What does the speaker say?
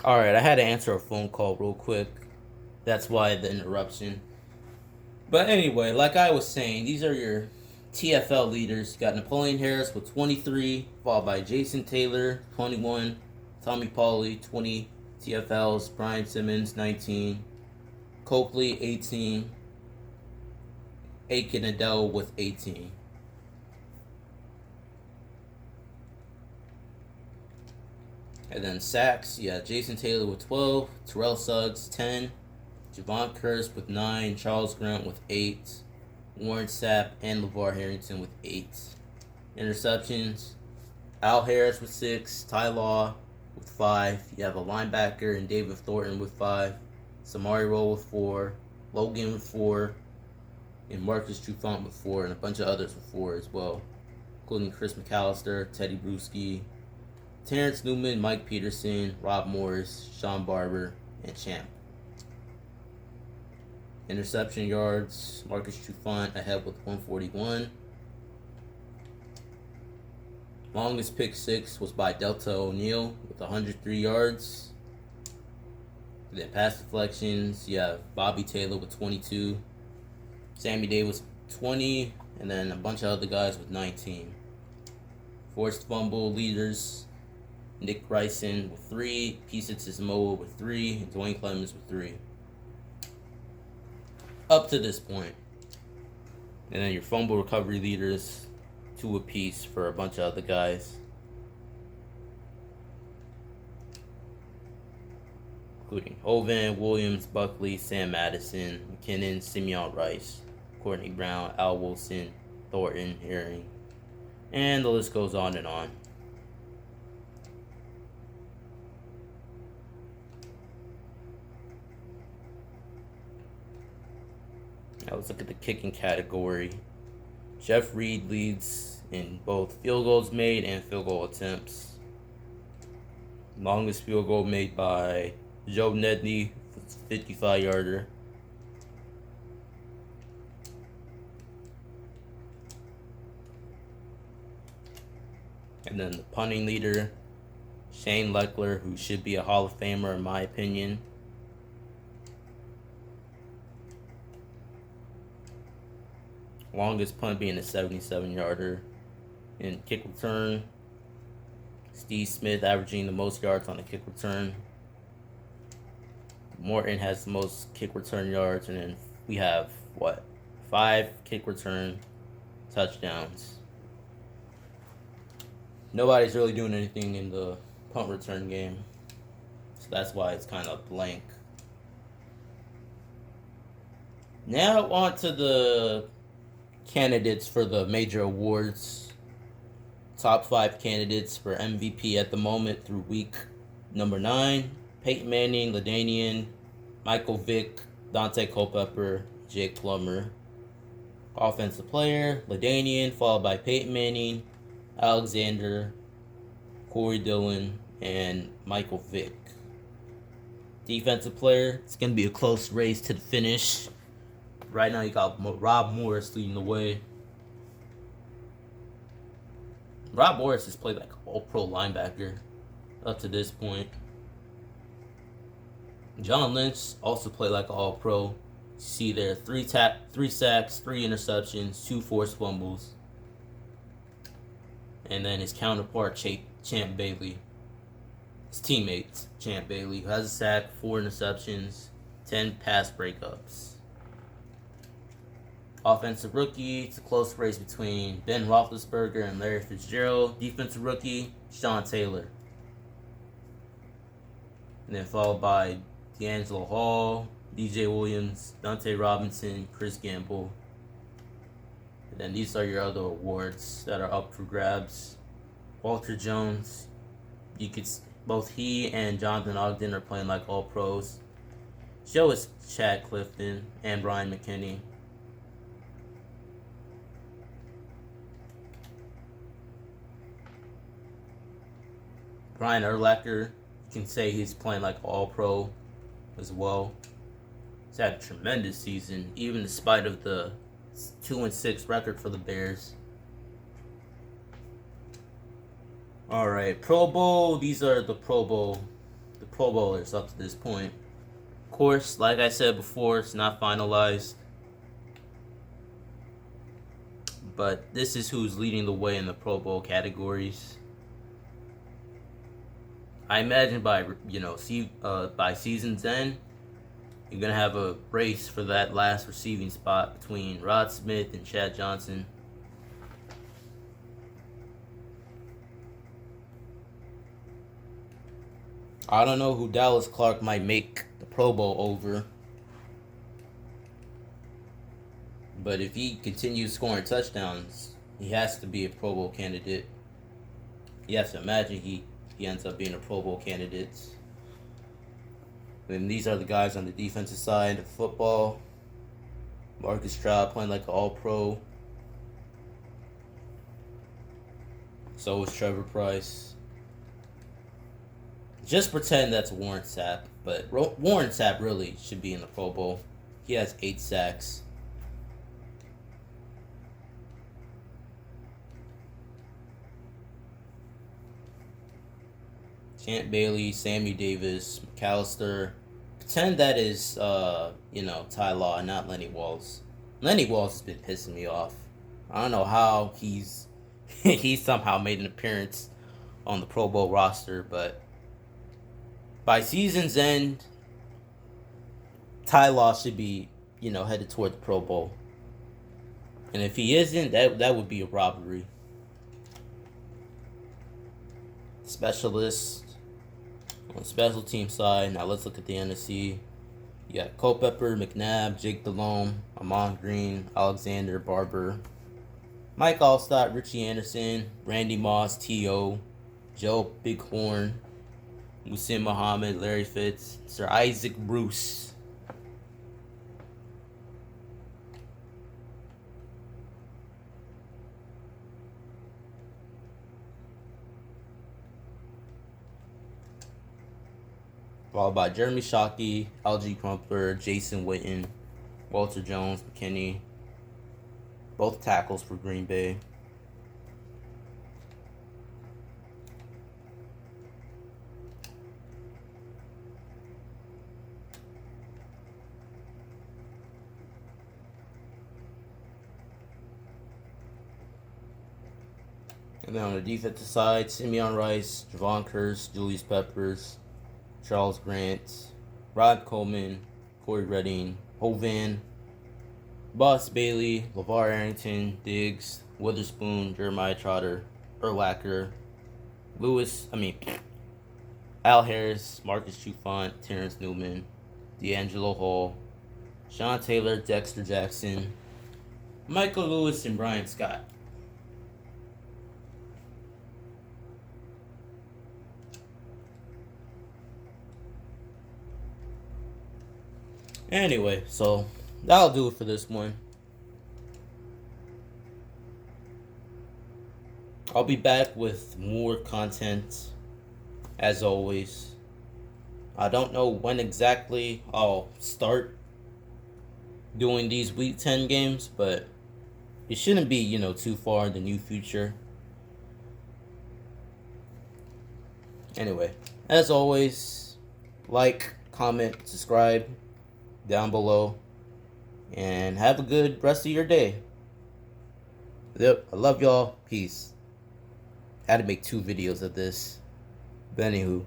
Alright, I had to answer a phone call real quick. That's why the interruption. But anyway, like I was saying, these are your TFL leaders. You got Napoleon Harris with 23, followed by Jason Taylor, 21, Tommy Pauly, 20 TFLs, Brian Simmons, 19, Copley, 18, Aiken Adele with 18. And then sacks, yeah, Jason Taylor with 12, Terrell Suggs, 10, Javon Curse with 9, Charles Grant with 8, Warren Sapp and LeVar Harrington with 8. Interceptions, Al Harris with 6, Ty Law with 5. You have a linebacker and David Thornton with 5, Samari Rolle with 4, Logan with 4, and Marcus Trufant with 4, and a bunch of others with 4 as well, including Chris McAllister, Teddy Bruschi, Terrence Newman, Mike Peterson, Rob Morris, Sean Barber, and Champ. Interception yards, Marcus Trufant ahead with 141. Longest pick six was by Delta O'Neal with 103 yards. Then pass deflections, you have Bobby Taylor with 22, Sammy Davis 20, and then a bunch of other guys with 19. Forced fumble leaders, Nick Bryson with 3, Pisa Samoa with 3, and Dwayne Clemens with 3. Up to this point. And then your fumble recovery leaders, 2 apiece for a bunch of other guys. Including Hovan, Williams, Buckley, Sam Madison, McKinnon, Simeon Rice, Courtney Brown, Al Wilson, Thornton, Herring. And the list goes on and on. Now let's look at the kicking category. Jeff Reed leads in both field goals made and field goal attempts. Longest field goal made by Joe Nedney, 55-yarder. And then the punting leader, Shane Leckler, who should be a Hall of Famer in my opinion. Longest punt being a 77-yarder. In kick return, Steve Smith averaging the most yards on a kick return. Morton has the most kick return yards, and then we have 5 kick return touchdowns. Nobody's really doing anything in the punt return game, so that's why it's kind of blank. Now on to the candidates for the major awards. Top 5 candidates for MVP at the moment through week number 9. Peyton Manning, LaDainian, Michael Vick, Dante Culpepper, Jake Plummer. Offensive player, LaDainian, followed by Peyton Manning, Alexander, Corey Dillon, and Michael Vick. Defensive player, it's going to be a close race to the finish. Right now you got Rob Morris leading the way. Rob Morris has played like an all-pro linebacker up to this point. John Lynch also played like an all-pro. See there, 3 sacks, 3 interceptions, 2 forced fumbles. And then his counterpart, Champ Bailey. His teammate, Champ Bailey, who has a sack, 4 interceptions, 10 pass breakups. Offensive rookie, it's a close race between Ben Roethlisberger and Larry Fitzgerald. Defensive rookie, Sean Taylor. And then followed by D'Angelo Hall, DJ Williams, Dante Robinson, Chris Gamble. And then these are your other awards that are up for grabs. Walter Jones, both he and Jonathan Ogden are playing like all pros. So is Chad Clifton and Brian McKinney. Brian Urlacher, you can say he's playing like all-pro as well. He's had a tremendous season, even despite of the 2-6 record for the Bears. All right, Pro Bowl. These are the Pro Pro Bowlers up to this point. Of course, like I said before, it's not finalized. But this is who's leading the way in the Pro Bowl categories. I imagine by by season's end, you're gonna have a race for that last receiving spot between Rod Smith and Chad Johnson. I don't know who Dallas Clark might make the Pro Bowl over. But if he continues scoring touchdowns, he has to be a Pro Bowl candidate. You have to imagine he ends up being a Pro Bowl candidate. And these are the guys on the defensive side of football. Marcus Stroud playing like an all-pro. So is Trevor Price. Just pretend that's Warren Sapp. But Warren Sapp really should be in the Pro Bowl. He has 8 sacks. Champ Bailey, Sammy Davis, McAllister. Pretend that is, Ty Law, not Lenny Walls. Lenny Walls has been pissing me off. I don't know how he's somehow made an appearance on the Pro Bowl roster, but by season's end, Ty Law should be, headed toward the Pro Bowl. And if he isn't, that would be a robbery. Specialist on the special team side. Now let's look at the NFC. You got Culpepper, McNabb, Jake Delhomme, Amon Green, Alexander Barber, Mike Allstott, Richie Anderson, Randy Moss, T.O., Joe Bighorn, Musim Muhammad, Larry Fitz, Sir Isaac Bruce. Followed by Jeremy Shockey, Algie Crumpler, Jason Witten, Walter Jones, McKinney. Both tackles for Green Bay. And then on the defensive side, Simeon Rice, Javon Curse, Julius Peppers, Charles Grant, Rod Coleman, Corey Redding, Hovan, Boss Bailey, LeVar Arrington, Diggs, Witherspoon, Jeremiah Trotter, Urlacher, Al Harris, Marcus Trufant, Terrence Newman, D'Angelo Hall, Sean Taylor, Dexter Jackson, Michael Lewis, and Brian Scott. Anyway, so that'll do it for this one. I'll be back with more content, as always. I don't know when exactly I'll start doing these Week 10 games, but it shouldn't be, too far in the near future. Anyway, as always, like, comment, subscribe down below, and have a good rest of your day. Yep, I love y'all. Peace. Had to make 2 videos of this. But anywho.